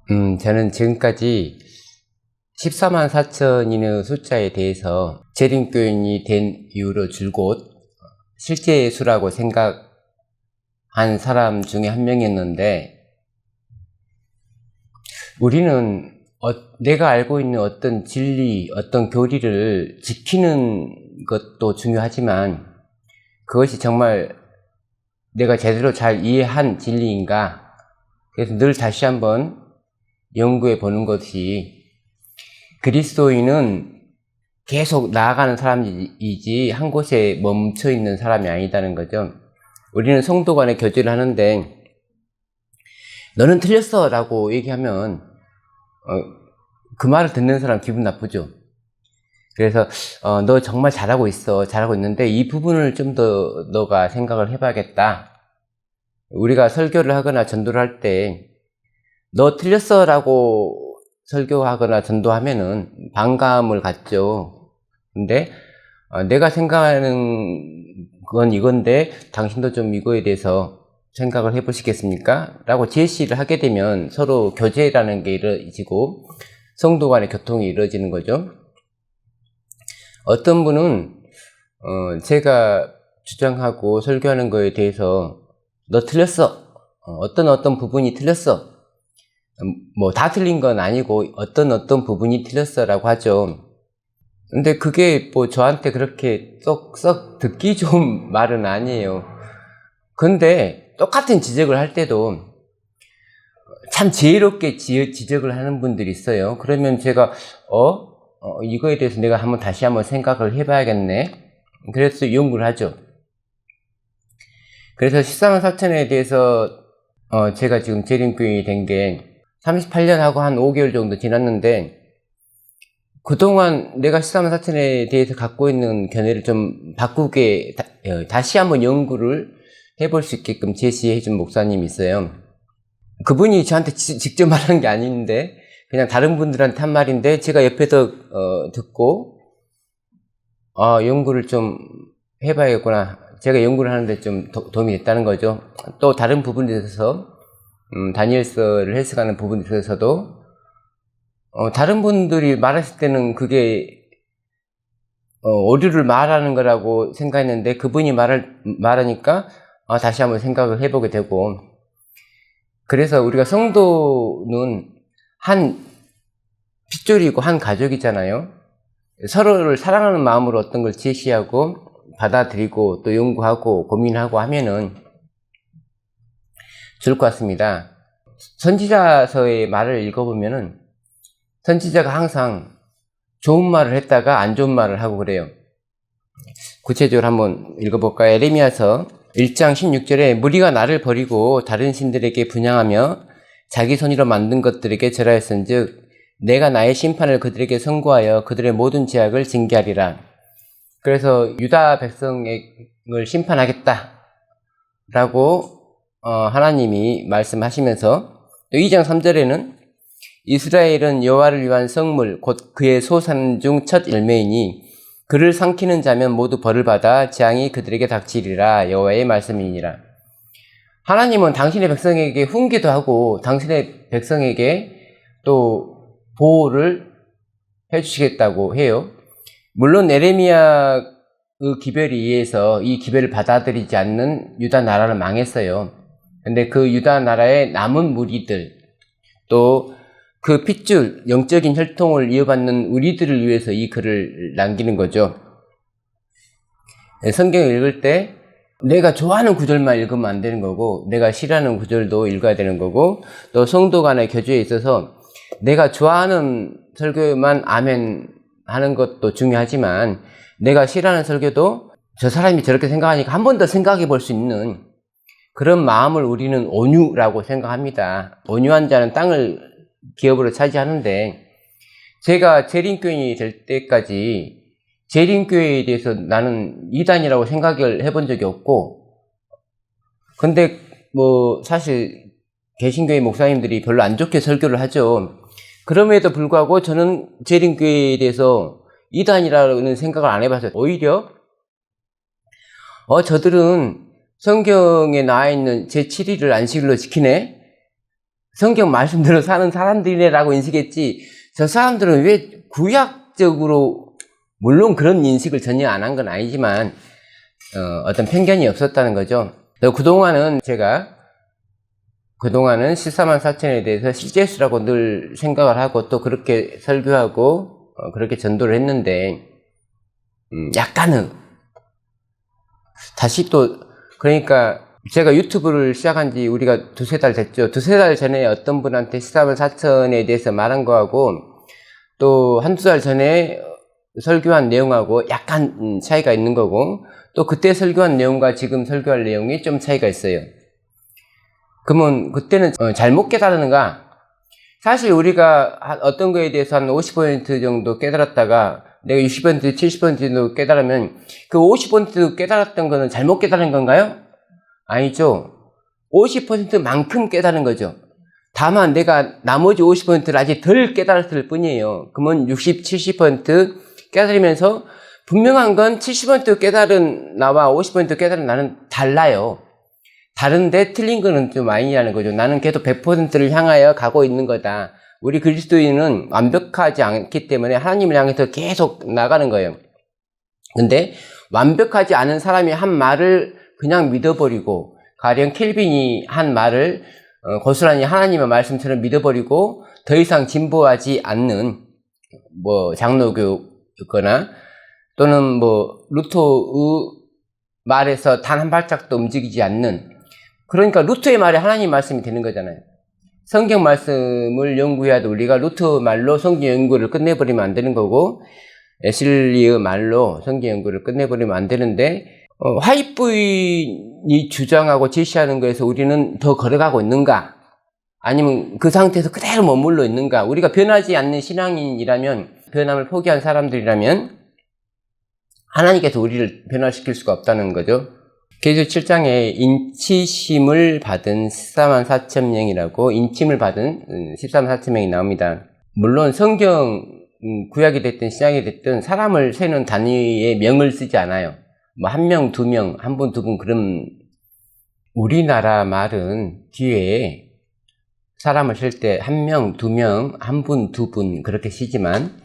저는 지금까지 14만 4천이라는 숫자에 대해서 재림교인이 된 이후로 줄곧 실제 수라고 생각한 사람 중에 한 명이었는데, 우리는 내가 알고 있는 어떤 진리, 어떤 교리를 지키는 것도 중요하지만 그것이 정말 내가 제대로 잘 이해한 진리인가? 그래서 늘 다시 한번 연구해 보는 것이, 그리스도인은 계속 나아가는 사람이지 한 곳에 멈춰 있는 사람이 아니다는 거죠. 우리는 성도 간에 교제를 하는데 너는 틀렸어 라고 얘기하면 그 말을 듣는 사람 기분 나쁘죠. 그래서 너 정말 잘하고 있어, 잘하고 있는데 이 부분을 좀 더 너가 생각을 해봐야겠다. 우리가 설교를 하거나 전도를 할 때 너 틀렸어 라고 설교하거나 전도하면은 반감을 갖죠. 근데 내가 생각하는 건 이건데 당신도 좀 이거에 대해서 생각을 해보시겠습니까? 라고 제시를 하게 되면 서로 교제라는 게 이루어지고 성도 간의 교통이 이루어지는 거죠. 어떤 분은 제가 주장하고 설교하는 거에 대해서 너 틀렸어, 어떤 부분이 틀렸어, 뭐 다 틀린 건 아니고 어떤 부분이 틀렸어 라고 하죠. 근데 그게 뭐 저한테 그렇게 썩 듣기 좋은 말은 아니에요. 근데 똑같은 지적을 할 때도 참 지혜롭게 지적을 하는 분들이 있어요. 그러면 제가 이거에 대해서 내가 다시 한번 생각을 해봐야겠네. 그래서 연구를 하죠. 그래서 14만 4천에 대해서 제가 지금 재림교인이 된 게 38년하고 한 5개월 정도 지났는데, 그동안 내가 14만 4천에 대해서 갖고 있는 견해를 좀 바꾸게 다시 한번 연구를 해볼 수 있게끔 제시해 준 목사님이 있어요. 그분이 저한테 직접 말한 게 아닌데 그냥 다른 분들한테 한 말인데, 제가 옆에서 듣고 연구를 좀 해봐야겠구나, 제가 연구를 하는데 좀 도움이 됐다는 거죠. 또 다른 부분에 대해서 다니엘서를 해석하는 부분에 대해서도 다른 분들이 말했을 때는 그게 오류를 말하는 거라고 생각했는데 그분이 말하니까 다시 한번 생각을 해보게 되고, 그래서 우리가 성도는 한 핏줄이고 한 가족이잖아요. 서로를 사랑하는 마음으로 어떤 걸 제시하고 받아들이고 또 연구하고 고민하고 하면은 좋을 것 같습니다. 선지자서의 말을 읽어보면은 선지자가 항상 좋은 말을 했다가 안 좋은 말을 하고 그래요. 구체적으로 한번 읽어볼까요? 에레미야서 1장 16절에 무리가 나를 버리고 다른 신들에게 분향하며 자기 손으로 만든 것들에게 절하였은즉 내가 나의 심판을 그들에게 선고하여 그들의 모든 죄악을 징계하리라. 그래서 유다 백성을 심판하겠다 라고 하나님이 말씀하시면서, 또 2장 3절에는 이스라엘은 여호와를 위한 성물 곧 그의 소산 중 첫 열매이니 그를 삼키는 자면 모두 벌을 받아 재앙이 그들에게 닥치리라. 여호와의 말씀이니라. 하나님은 당신의 백성에게 훈계도 하고 당신의 백성에게 또 보호를 해주시겠다고 해요. 물론 에레미야 그 기별에 의해서 이 기별을 받아들이지 않는 유다 나라를 망했어요. 근데 그 유다 나라의 남은 무리들, 또 그 핏줄, 영적인 혈통을 이어받는 우리들을 위해서 이 글을 남기는 거죠. 성경을 읽을 때 내가 좋아하는 구절만 읽으면 안 되는 거고, 내가 싫어하는 구절도 읽어야 되는 거고, 또 성도 간의 교제에 있어서 내가 좋아하는 설교만 아멘 하는 것도 중요하지만 내가 싫어하는 설교도 저 사람이 저렇게 생각하니까 한 번 더 생각해 볼 수 있는 그런 마음을 우리는 온유라고 생각합니다. 온유한 자는 땅을 기업으로 차지하는데, 제가 재림교인이 될 때까지 재림교회에 대해서 나는 이단이라고 생각을 해본 적이 없고, 근데 뭐 사실 개신교회 목사님들이 별로 안 좋게 설교를 하죠. 그럼에도 불구하고 저는 재림교회에 대해서 이단이라는 생각을 안 해봤어요. 오히려 저들은 성경에 나와 있는 제7일을 안식일로 지키네? 성경 말씀대로 사는 사람들이라고 인식했지, 저 사람들은 왜 구약적으로, 물론 그런 인식을 전혀 안 한 건 아니지만 어떤 편견이 없었다는 거죠. 그동안은 제가 14만 4천에 대해서 실제수라고 늘 생각을 하고 또 그렇게 설교하고 그렇게 전도를 했는데, 약간은 다시 또, 그러니까 제가 유튜브를 시작한 지 우리가 두세 달 됐죠. 두세 달 전에 어떤 분한테 14만 4천에 대해서 말한 거하고 또 한두 달 전에 설교한 내용하고 약간 차이가 있는 거고, 또 그때 설교한 내용과 지금 설교할 내용이 좀 차이가 있어요. 그러면 그때는 잘못 깨달았는가? 사실 우리가 어떤 거에 대해서 한 50% 정도 깨달았다가 내가 60%, 70% 정도 깨달으면 그 50% 깨달았던 거는 잘못 깨달은 건가요? 아니죠. 50%만큼 깨달은 거죠. 다만 내가 나머지 50%를 아직 덜 깨달았을 뿐이에요. 그러면 60, 70% 깨달으면서 분명한 건 70% 깨달은 나와 50% 깨달은 나는 달라요. 다른데 틀린 거는 좀 아니라는 거죠. 나는 계속 100%를 향하여 가고 있는 거다. 우리 그리스도인은 완벽하지 않기 때문에 하나님을 향해서 계속 나가는 거예요. 근데 완벽하지 않은 사람이 한 말을 그냥 믿어버리고, 가령 켈빈이 한 말을 고스란히 하나님의 말씀처럼 믿어버리고 더 이상 진보하지 않는 장로교였거나 또는 루터의 말에서 단 한 발짝도 움직이지 않는, 그러니까 루터의 말이 하나님 말씀이 되는 거잖아요. 성경 말씀을 연구해야 돼. 우리가 루터 말로 성경 연구를 끝내버리면 안 되는 거고, 애슐리의 말로 성경 연구를 끝내버리면 안 되는데, 화이트 부인이 주장하고 제시하는 거에서 우리는 더 걸어가고 있는가? 아니면 그 상태에서 그대로 머물러 있는가? 우리가 변하지 않는 신앙인이라면, 변함을 포기한 사람들이라면 하나님께서 우리를 변화시킬 수가 없다는 거죠. 계시록 7장에 인치심을 받은 14만 4천 명이라고, 인침을 받은 14만 4천 명이 나옵니다. 물론 성경 구약이 됐든 신약이 됐든 사람을 세는 단위의 명을 쓰지 않아요. 한 명, 두 명, 한 분, 두 분, 그럼 우리나라 말은 뒤에 사람을 쓸 때 한 명, 두 명, 한 분, 두 분 그렇게 쓰지만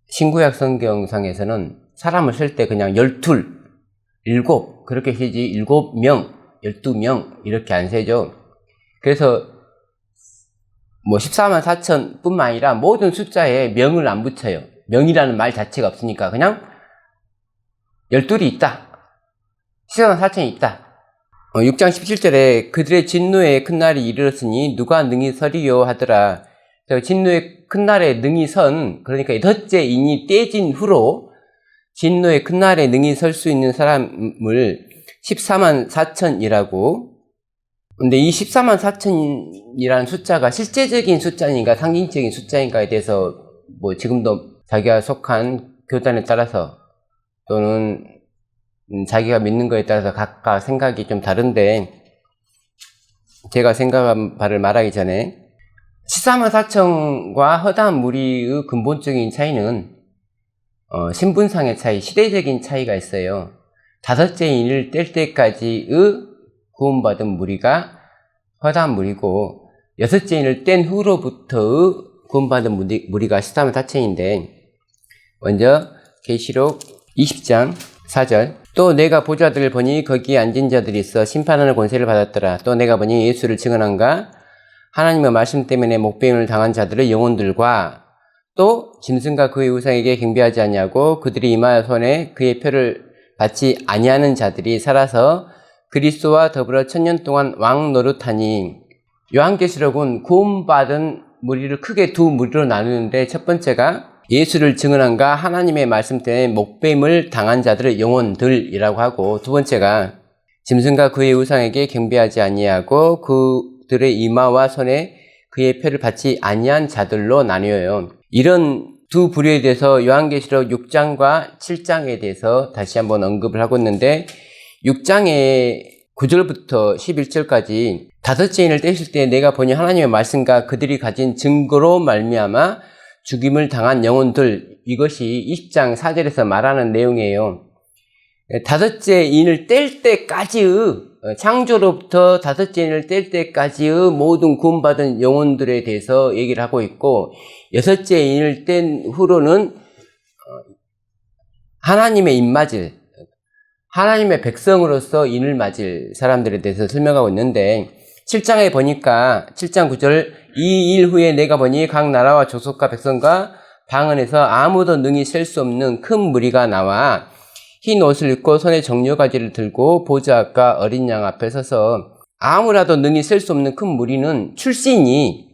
신구약 성경상에서는 사람을 쓸 때 그냥 12, 7 그렇게 쓰지 7명, 12명 이렇게 안 세죠. 그래서 14만 4천 뿐만 아니라 모든 숫자에 명을 안 붙여요. 명이라는 말 자체가 없으니까 그냥 12이 있다. 14만 4천이 있다. 6장 17절에 그들의 진노의 큰 날이 이르렀으니 누가 능히 서리요 하더라. 진노의 큰 날에 능히 선, 그러니까 덫째 인이 떼진 후로 진노의 큰 날에 능히 설 수 있는 사람을 14만 4천이라고. 근데 이 14만 4천이라는 숫자가 실제적인 숫자인가 상징적인 숫자인가에 대해서 지금도 자기가 속한 교단에 따라서 또는 자기가 믿는 거에 따라서 각각 생각이 좀 다른데, 제가 생각한 바를 말하기 전에 14만 4천과 허다한 무리의 근본적인 차이는 신분상의 차이, 시대적인 차이가 있어요. 다섯째 인을 뗄 때까지의 구원받은 무리가 허다한 무리고, 여섯째 인을 뗀 후로부터의 구원받은 무리가 14만 4천인데, 먼저 계시록 20장 4절. 또 내가 보좌들을 보니 거기에 앉은 자들이 있어 심판하는 권세를 받았더라. 또 내가 보니 예수를 증언한가 하나님의 말씀 때문에 목배임을 당한 자들의 영혼들과 또 짐승과 그의 우상에게 경배하지 아니하고 그들이 이마에 손에 그의 표를 받지 아니하는 자들이 살아서 그리스도와 더불어 1000년 동안 왕 노릇하니. 요한계시록은 구원받은 무리를 크게 두 무리로 나누는데, 첫 번째가 예수를 증언한가 하나님의 말씀 때문에 목배임을 당한 자들의 영혼들이라고 하고, 두 번째가 짐승과 그의 우상에게 경배하지 아니하고 그들의 이마와 손에 그의 표를 받지 아니한 자들로 나뉘어요. 이런 두 부류에 대해서 요한계시록 6장과 7장에 대해서 다시 한번 언급을 하고 있는데, 6장의 9절부터 11절까지 다섯째 인을 떼실 때 내가 보니 하나님의 말씀과 그들이 가진 증거로 말미암아 죽임을 당한 영혼들, 이것이 20장 4절에서 말하는 내용이에요. 다섯째 인을 뗄 때까지의 창조로부터 다섯째 인을 뗄 때까지의 모든 구원받은 영혼들에 대해서 얘기를 하고 있고, 여섯째 인을 뗀 후로는 하나님의 입맞을, 하나님의 백성으로서 인을 맞을 사람들에 대해서 설명하고 있는데, 7장에 보니까 7장 9절, 이 일 후에 내가 보니 각 나라와 족속과 백성과 방언에서 아무도 능히 셀 수 없는 큰 무리가 나와 흰 옷을 입고 손에 정료가지를 들고 보좌과 어린 양 앞에 서서, 아무라도 능히 셀 수 없는 큰 무리는 출신이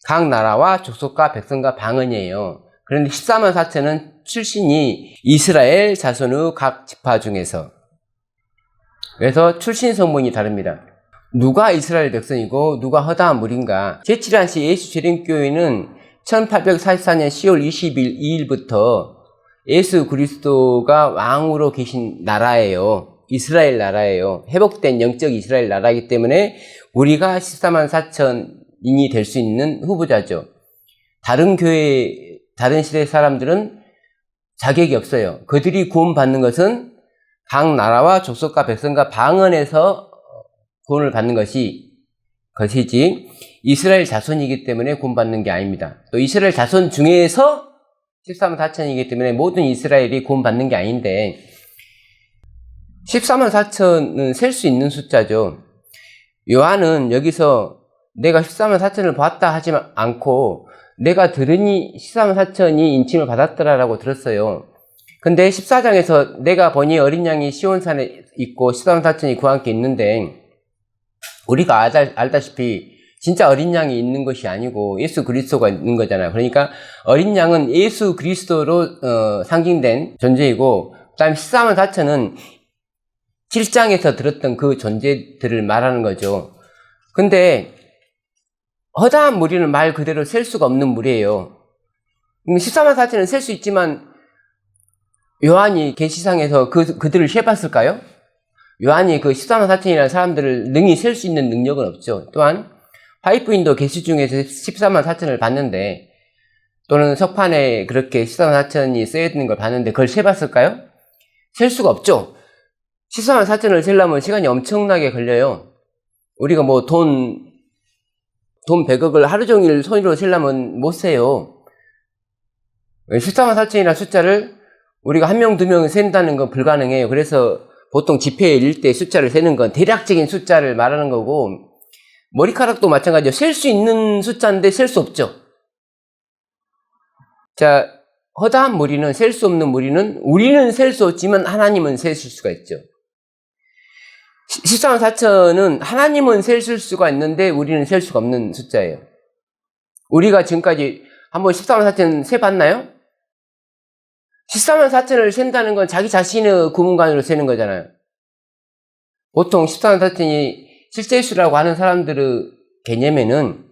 각 나라와 족속과 백성과 방언이에요. 그런데 14만 4천은 출신이 이스라엘 자손의 각 지파 중에서. 그래서 출신 성분이 다릅니다. 누가 이스라엘 백성이고 누가 허다한 무리인가? 제7한시 예수 재림교회는 1844년 10월 22일부터 예수 그리스도가 왕으로 계신 나라예요. 이스라엘 나라예요. 회복된 영적 이스라엘 나라이기 때문에 우리가 14만 4천인이 될 수 있는 후보자죠. 다른 교회, 다른 시대 사람들은 자격이 없어요. 그들이 구원받는 것은 각 나라와 족속과 백성과 방언에서 구원을 받는 것이지 이스라엘 자손이기 때문에 구원받는 게 아닙니다. 또 이스라엘 자손 중에서 14만 4천이기 때문에 모든 이스라엘이 구원받는 게 아닌데, 14만 4천은 셀 수 있는 숫자죠. 요한은 여기서 내가 14만 4천을 봤다 하지 않고 내가 들으니 14만 4천이 인침을 받았더라라고 들었어요. 근데 14장에서 내가 보니 어린 양이 시온산에 있고 14만 4천이 그 함께 있는데, 우리가 알다시피 진짜 어린 양이 있는 것이 아니고 예수 그리스도가 있는 거잖아요. 그러니까 어린 양은 예수 그리스도로 상징된 존재이고, 그 다음에 14만 4천은 7장에서 들었던 그 존재들을 말하는 거죠. 근데 허다한 무리는 말 그대로 셀 수가 없는 무리예요. 14만 4천은 셀 수 있지만 요한이 계시상에서 그들을 세봤을까요? 요한이 그 14만 4천이라는 사람들을 능히 셀 수 있는 능력은 없죠. 또한 화이트인도 계시 중에서 14만 4천을 봤는데, 또는 석판에 그렇게 14만 4천이 쓰여있는 걸 봤는데 그걸 세봤을까요? 셀 수가 없죠. 14만 4천을 세려면 시간이 엄청나게 걸려요. 우리가 뭐 돈 100억을 하루 종일 손으로 세려면 못 세요. 14만 4천이라는 숫자를 우리가 한 명, 두 명 센다는 건 불가능해요. 그래서 보통 지폐에 일 때 숫자를 세는 건 대략적인 숫자를 말하는 거고, 머리카락도 마찬가지예요. 셀 수 있는 숫자인데 셀 수 없죠. 자, 허다한 무리는, 셀 수 없는 무리는, 우리는 셀 수 없지만 하나님은 세실 수가 있죠. 14만 4천은 하나님은 세실 수가 있는데 우리는 셀 수가 없는 숫자예요. 우리가 지금까지 한번 14만 4천 세봤나요? 14만 4천을 센다는 건 자기 자신의 구문관으로 세는 거잖아요. 보통 14만 4천이 실제수라고 하는 사람들의 개념에는,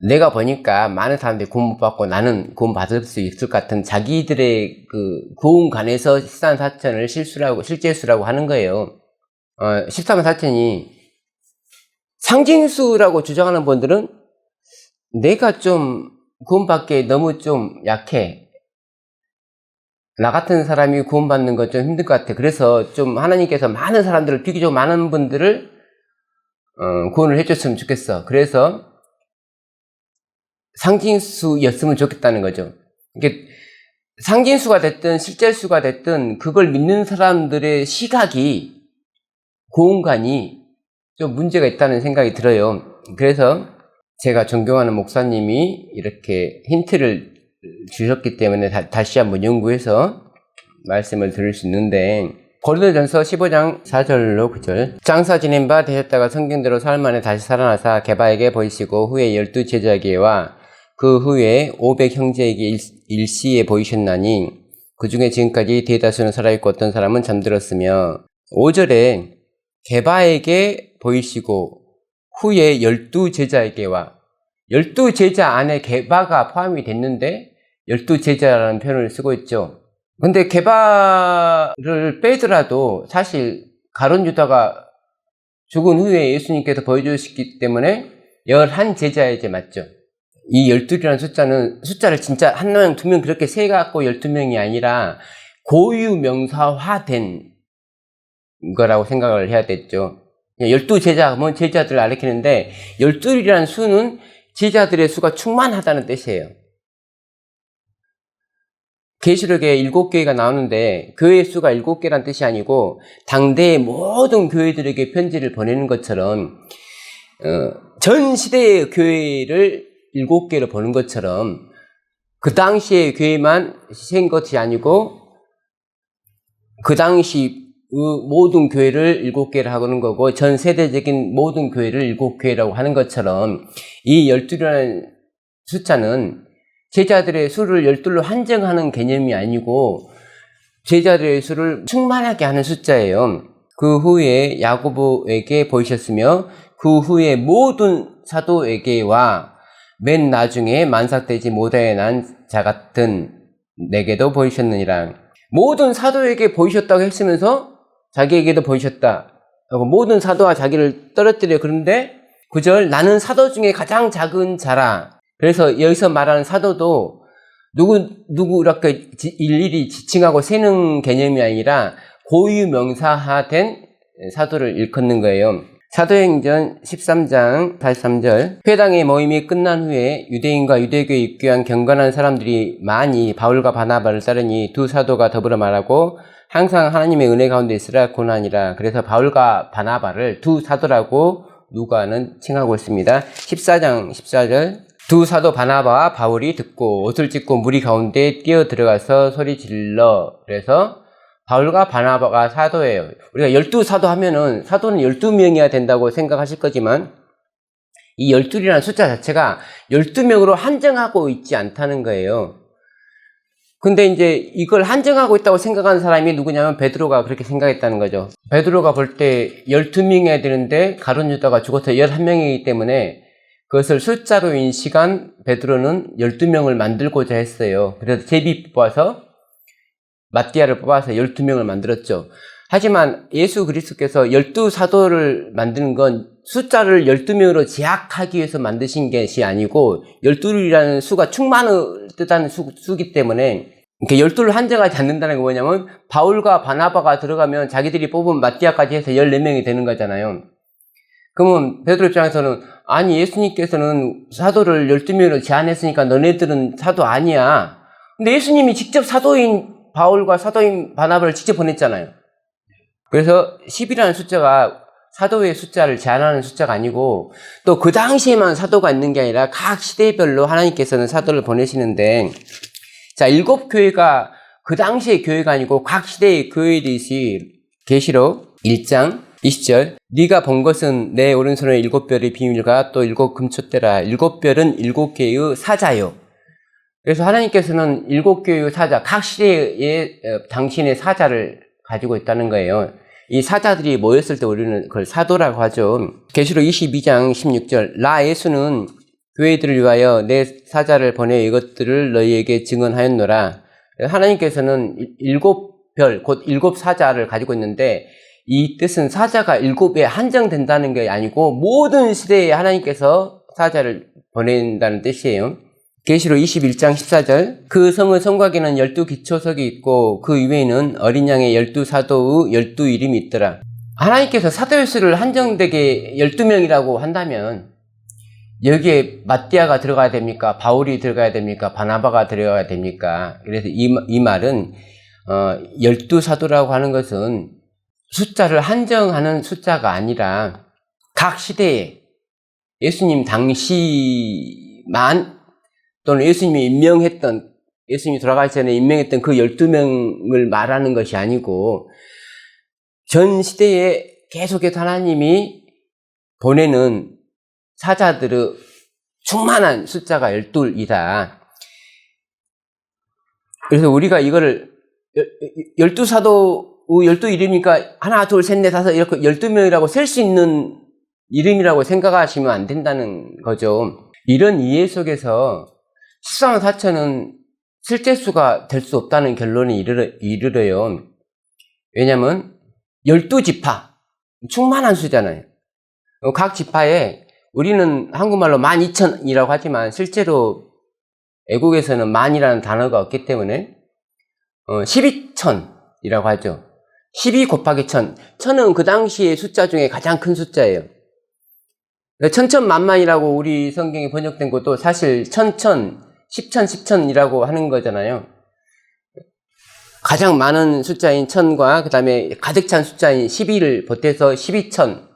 내가 보니까 많은 사람들이 구원 못 받고 나는 구원 받을 수 있을 것 같은 자기들의 그 구원관에서 14만 4천을 실제수라고 하는 거예요. 14만 4천이 상징수라고 주장하는 분들은 내가 좀 구원받기에 너무 좀 약해, 나 같은 사람이 구원받는 건 좀 힘들 것 같아. 그래서 좀 하나님께서 많은 사람들을, 비교적 많은 분들을 구원을 해줬으면 좋겠어. 그래서 상징수였으면 좋겠다는 거죠. 이게 상징수가 됐든 실제수가 됐든 그걸 믿는 사람들의 시각이, 구원관이 좀 문제가 있다는 생각이 들어요. 그래서 제가 존경하는 목사님이 이렇게 힌트를 주셨기 때문에 다시 한번 연구해서 말씀을 드릴 수 있는데, 고린도전서 15장 4절로 9절, 장사 지낸 바 되셨다가 성경대로 사흘 만에 다시 살아나사 게바에게 보이시고 후에 12 제자에게와 그 후에 500 형제에게 일시에 보이셨나니 그 중에 지금까지 대다수는 살아있고 어떤 사람은 잠들었으며, 5절에 게바에게 보이시고 후에 12 제자에게와, 12 제자 안에 게바가 포함이 됐는데 12 제자라는 표현을 쓰고 있죠. 근데 게바를 빼더라도 사실 가룟 유다가 죽은 후에 예수님께서 보여주셨기 때문에 11 제자에 이제 맞죠. 이 12이라는 숫자를 진짜 한 명, 두 명 그렇게 세갖고 12명이 아니라 고유명사화된 거라고 생각을 해야 됐죠. 12제자, 뭐 제자들을 가리키는데 12이라는 수는 제자들의 수가 충만하다는 뜻이에요. 계시록에 7교회가 나오는데 교회 수가 7개란 뜻이 아니고 당대의 모든 교회들에게 편지를 보내는 것처럼 전 시대의 교회를 7개로 보는 것처럼 그 당시의 교회만 생 것이 아니고 그 당시 모든 교회를 7개를 하는 거고 전 세대적인 모든 교회를 7교회라고 하는 것처럼 이 12라는 숫자는 제자들의 수를 12로 한정하는 개념이 아니고 제자들의 수를 충만하게 하는 숫자예요. 그 후에 야고보에게 보이셨으며 그 후에 모든 사도에게와 맨 나중에 만삭되지 못하여 난 자 같은 내게도 보이셨느니라. 모든 사도에게 보이셨다고 했으면서 자기에게도 보이셨다. 모든 사도와 자기를 떨어뜨려. 그런데 9절 나는 사도 중에 가장 작은 자라. 그래서 여기서 말하는 사도도 누구 이렇게 일일이 지칭하고 세는 개념이 아니라 고유명사화된 사도를 일컫는 거예요. 사도행전 13장 43절 회당의 모임이 끝난 후에 유대인과 유대교에 입교한 경건한 사람들이 많이 바울과 바나바를 따르니 두 사도가 더불어 말하고 항상 하나님의 은혜 가운데 있으라 고난이라. 그래서 바울과 바나바를 두 사도라고 누가는 칭하고 있습니다. 14장 14절 두 사도 바나바와 바울이 듣고 옷을 찢고 무리 가운데 뛰어 들어가서 소리 질러. 그래서 바울과 바나바가 사도예요. 우리가 12사도 하면은 사도는 12명이어야 된다고 생각하실 거지만 이 12이라는 숫자 자체가 12명으로 한정하고 있지 않다는 거예요. 근데 이제 이걸 한정하고 있다고 생각하는 사람이 누구냐면 베드로가 그렇게 생각했다는 거죠. 베드로가 볼 때 12명이어야 되는데 가룟 유다가 죽어서 11명이기 때문에 그것을 숫자로 인식한 베드로는 12명을 만들고자 했어요. 그래서 제비 뽑아서 마띠아를 뽑아서 12명을 만들었죠. 하지만 예수 그리스도께서 12사도를 만드는 건 숫자를 12명으로 제약하기 위해서 만드신 것이 아니고 12이라는 수가 충만을 뜻하는 수기 때문에 이렇게 12를 한정하지 않는다는 게 뭐냐면 바울과 바나바가 들어가면 자기들이 뽑은 마띠아까지 해서 14명이 되는 거잖아요. 그러면 베드로 입장에서는 아니 예수님께서는 사도를 12명으로 제한했으니까 너네들은 사도 아니야. 근데 예수님이 직접 사도인 바울과 사도인 바나바를 직접 보냈잖아요. 그래서 10이라는 숫자가 사도의 숫자를 제한하는 숫자가 아니고 또 그 당시에만 사도가 있는 게 아니라 각 시대별로 하나님께서는 사도를 보내시는데 자, 7교회가 그 당시의 교회가 아니고 각 시대의 교회이듯이 계시록 1장 20절 네가 본 것은 내 오른손에 7별의 비밀과 또 7금촛대라. 7별은 7개의 사자요. 그래서 하나님께서는 7교회의 사자, 각 시대에 당신의 사자를 가지고 있다는 거예요. 이 사자들이 모였을 때 우리는 그걸 사도라고 하죠. 계시록 22장 16절 나 예수는 교회들을 위하여 내 사자를 보내 이것들을 너희에게 증언하였노라. 하나님께서는 7별, 곧 7사자를 가지고 있는데 이 뜻은 사자가 7에 한정된다는 게 아니고 모든 시대에 하나님께서 사자를 보낸다는 뜻이에요. 계시록 21장 14절 그 성의 성곽에는 12기초석이 있고 그 위에는 어린 양의 12사도의 12이름이 있더라. 하나님께서 사도의 수를 한정되게 12명이라고 한다면 여기에 마띠아가 들어가야 됩니까? 바울이 들어가야 됩니까? 바나바가 들어가야 됩니까? 그래서 이 말은 12사도라고 하는 것은 숫자를 한정하는 숫자가 아니라 각 시대에 예수님 당시만 또는 예수님이 예수님이 돌아가기 전에 임명했던 그 12명을 말하는 것이 아니고 전 시대에 계속해서 하나님이 보내는 사자들의 충만한 숫자가 12이다. 그래서 우리가 이거를 12사도 12이름이니까 하나, 둘, 셋, 넷, 다섯 이렇게 12명이라고 셀 수 있는 이름이라고 생각하시면 안 된다는 거죠. 이런 이해 속에서 14만 4천은 실제 수가 될 수 없다는 결론에 이르러요. 왜냐하면 12지파, 충만한 수잖아요. 각 지파에 우리는 한국말로 12,000이라고 하지만 실제로 애국에서는 만이라는 단어가 없기 때문에 12,000이라고 하죠. 12 곱하기 1000. 1000은 그 당시의 숫자 중에 가장 큰 숫자예요. 천천만만이라고 우리 성경에 번역된 것도 사실 천천, 십천이라고 하는 거잖아요. 가장 많은 숫자인 1000과 그 다음에 가득 찬 숫자인 12를 보태서 12,000,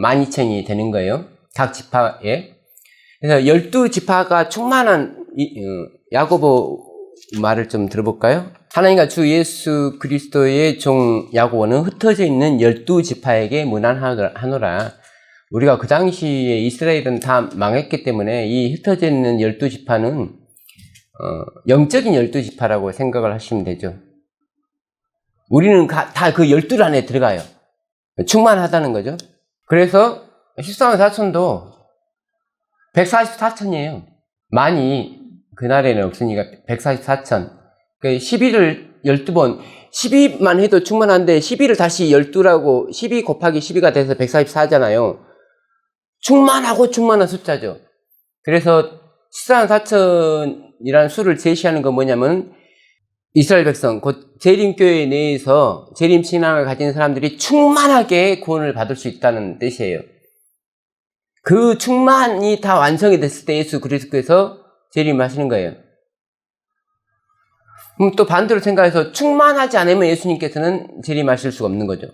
12,000이 되는 거예요. 각 지파에. 그래서 12지파가 충만한 야고보 말을 좀 들어볼까요? 하나님과 주 예수 그리스도의 종 야고보는 흩어져 있는 12지파에게 문안하노라. 우리가 그 당시에 이스라엘은 다 망했기 때문에 이 흩어져 있는 12지파는 영적인 12지파라고 생각을 하시면 되죠. 우리는 다 그 12 안에 들어가요. 충만하다는 거죠. 그래서 14만 4천도 144천이에요. 많이 그날에는 없으니까 144천. 그러니까 12를 12번, 12만 해도 충만한데 12를 다시 12라고 12 곱하기 12가 돼서 144잖아요. 충만하고 충만한 숫자죠. 그래서 14만 4천이라는 수를 제시하는 건 뭐냐면 이스라엘 백성, 곧 재림교회 내에서 재림 신앙을 가진 사람들이 충만하게 구원을 받을 수 있다는 뜻이에요. 그 충만이 다 완성이 됐을 때 예수 그리스도께서 재림하시는 거예요. 그럼 또 반대로 생각해서 충만하지 않으면 예수님께서는 재림하실 수가 없는 거죠.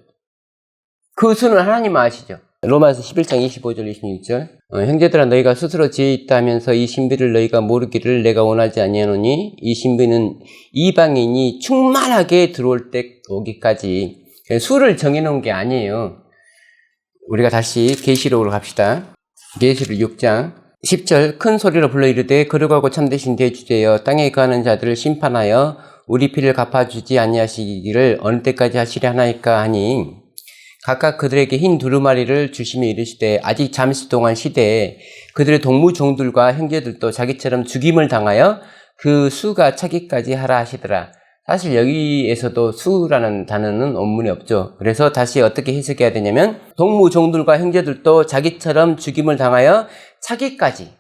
그 수는 하나님만 아시죠. 로마서 11장 25절 26절 형제들아 너희가 스스로 지혜 있다 하면서 이 신비를 너희가 모르기를 내가 원하지 아니하노니 이 신비는 이방인이 충만하게 들어올 때 오기까지. 수를 정해놓은 게 아니에요. 우리가 다시 계시록으로 갑시다. 계시록 6장 10절 큰 소리로 불러 이르되 거룩하고 참되신 대주제여 땅에 거하는 자들을 심판하여 우리 피를 갚아주지 아니하시기를 어느 때까지 하시려 하나이까 하니 각각 그들에게 흰 두루마리를 주시며 이르시되 아직 잠시 동안 시대에 그들의 동무종들과 형제들도 자기처럼 죽임을 당하여 그 수가 차기까지 하라 하시더라. 사실 여기에서도 수라는 단어는 원문에 없죠. 그래서 다시 어떻게 해석해야 되냐면 동무종들과 형제들도 자기처럼 죽임을 당하여 차기까지,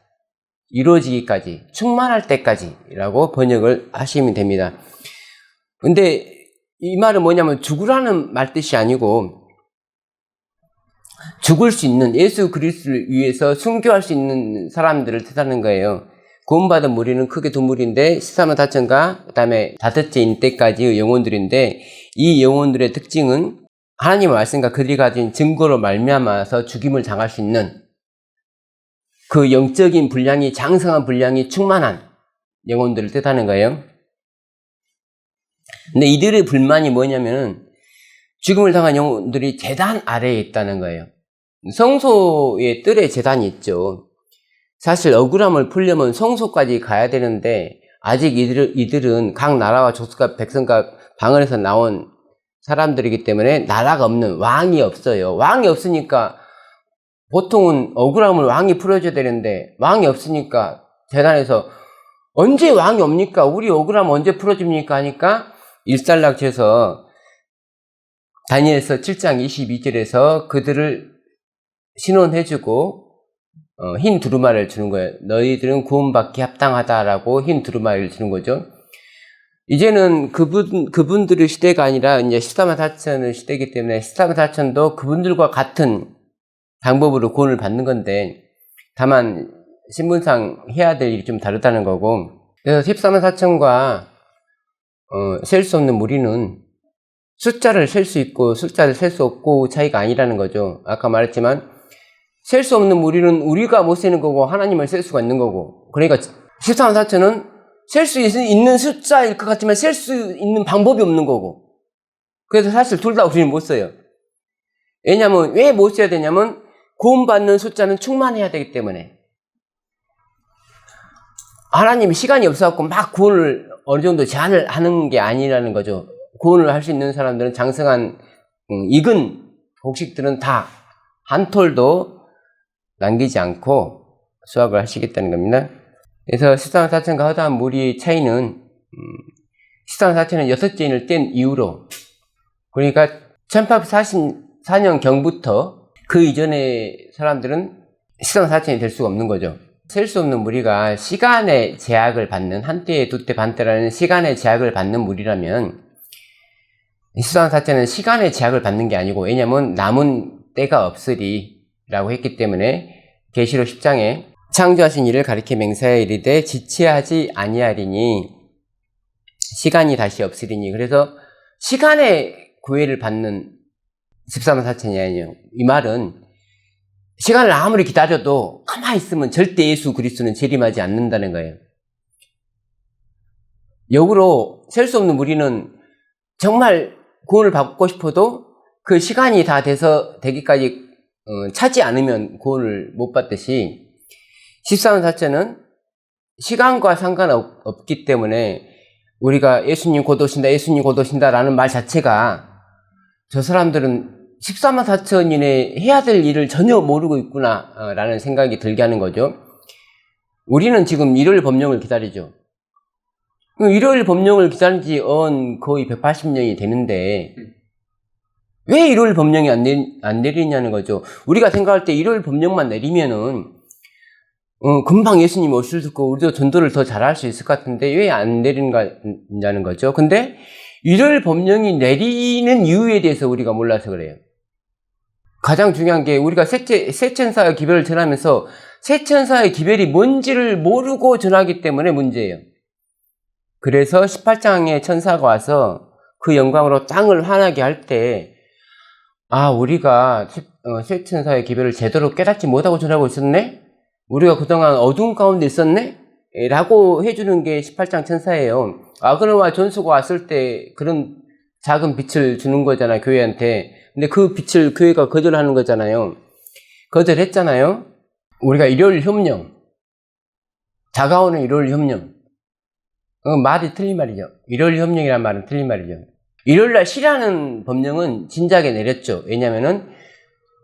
이루어지기까지, 충만할 때까지 라고 번역을 하시면 됩니다. 근데 이 말은 뭐냐면 죽으라는 말 뜻이 아니고 죽을 수 있는 예수 그리스도를 위해서 순교할 수 있는 사람들을 뜻하는 거예요. 구원받은 무리는 크게 두 무리인데 14만 4천과 그 다음에 다섯째인 때까지의 영혼들인데 이 영혼들의 특징은 하나님의 말씀과 그들이 가진 증거로 말미암아서 죽임을 당할 수 있는 그 영적인 분량이 장성한 분량이 충만한 영혼들을 뜻하는 거예요. 근데 이들의 불만이 뭐냐면은 죽임을 당한 영혼들이 제단 아래에 있다는 거예요. 성소의 뜰에 제단이 있죠. 사실 억울함을 풀려면 성소까지 가야 되는데 아직 이들은 각 나라와 족속과 백성과 방언에서 나온 사람들이기 때문에 나라가 없는 왕이 없어요. 왕이 없으니까 보통은 억울함을 왕이 풀어줘야 되는데 왕이 없으니까 제단에서 언제 왕이 옵니까? 우리 억울함 언제 풀어줍니까? 하니까 일살락쳐서 다니엘서 7장 22절에서 그들을 신원해주고 흰 두루마리를 주는 거예요. 너희들은 구원받기 합당하다라고 흰 두루마리를 주는 거죠. 이제는 그분들의 시대가 아니라 이제 14만 4천의 시대이기 때문에 14만 4천도 그분들과 같은 방법으로 구원을 받는 건데 다만 신분상 해야 될 일이 좀 다르다는 거고. 그래서 14만 4천과 셀 수 없는 무리는 숫자를 셀 수 있고 숫자를 셀 수 없고 차이가 아니라는 거죠. 아까 말했지만 셀 수 없는 무리는 우리가 못 세는 거고 하나님을 셀 수가 있는 거고. 그러니까 14만 4천은 셀 수 있는 숫자일 것 같지만 셀 수 있는 방법이 없는 거고. 그래서 사실 둘 다 우리는 못 써요. 왜냐하면 왜 못 써야 되냐면 구원받는 숫자는 충만해야 되기 때문에. 하나님이 시간이 없어갖고 막 구원을 어느 정도 제한을 하는 게 아니라는 거죠. 구원을 할 수 있는 사람들은 장성한 익은 곡식들은 다 한 톨도 남기지 않고 수확을 하시겠다는 겁니다. 그래서 14만 4천과 허다한 무리의 차이는 14만 4천은 6째인을 뗀 이후로, 그러니까 1844년 경부터 그 이전의 사람들은 14만 4천이 될 수가 없는 거죠. 셀 수 없는 무리가 시간의 제약을 받는, 한때, 두때, 반때라는 시간의 제약을 받는 무리라면 14사체는 시간의 제약을 받는 게 아니고, 왜냐면 남은 때가 없으리 라고 했기 때문에 계시록 10장에 창조하신 이를 가리켜 맹세하여 이르되 지체하지 아니하리니 시간이 다시 없으리니. 그래서 시간의 구애를 받는 13사체냐 아니요. 이 말은 시간을 아무리 기다려도 가만히 있으면 절대 예수 그리스도는 재림하지 않는다는 거예요. 역으로 셀 수 없는 우리는 정말 구원을 받고 싶어도 그 시간이 다 되기까지 차지 않으면 구원을 못 받듯이 14사체는 시간과 상관없기 때문에 우리가 예수님 곧 오신다, 예수님 곧 오신다 라는 말 자체가 저 사람들은 13사천 이내에 해야 될 일을 전혀 모르고 있구나 라는 생각이 들게 하는 거죠. 우리는 지금 일요일 법령을 기다리죠. 일요일 법령을 기다린 지 거의 180년이 되는데 왜 일요일 법령이 안 내리냐는 거죠. 우리가 생각할 때 일요일 법령만 내리면은 금방 예수님 오실 수 있고 우리도 전도를 더 잘할 수 있을 것 같은데 왜 안 내리는가냐는 거죠. 근데 일요일 법령이 내리는 이유에 대해서 우리가 몰라서 그래요. 가장 중요한 게 우리가 새 천사의 기별을 전하면서 새 천사의 기별이 뭔지를 모르고 전하기 때문에 문제예요. 그래서 18장에 천사가 와서 그 영광으로 땅을 환하게 할 때 우리가 새 천사의 기별을 제대로 깨닫지 못하고 전하고 있었네? 우리가 그동안 어두운 가운데 있었네? 라고 해주는 게 18장 천사예요. 아그노와 존수가 왔을 때 그런 작은 빛을 주는 거잖아요, 교회한테. 근데 그 빛을 교회가 거절하는 거잖아요. 거절했잖아요. 우리가 일요일 협령, 다가오는 일요일 협령. 말이 틀린 말이죠. 일요일 협령이라는 말은 틀린 말이죠. 일요일날 쉬라는 법령은 진작에 내렸죠. 왜냐면은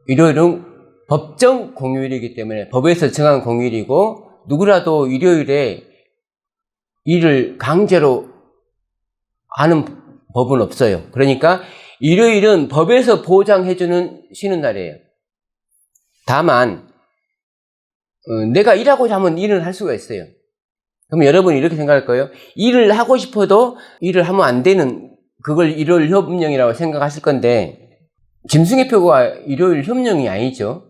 일요일은 법정 공휴일이기 때문에 법에서 정한 공휴일이고 누구라도 일요일에 일을 강제로 하는 법은 없어요. 그러니까 일요일은 법에서 보장해주는 쉬는 날이에요. 다만 내가 일하고자 하면 일을 할 수가 있어요. 그럼 여러분이 이렇게 생각할 거예요. 일을 하고 싶어도 일을 하면 안 되는 그걸 일요일 협령이라고 생각하실 건데 짐승의표가 일요일 협령이 아니죠.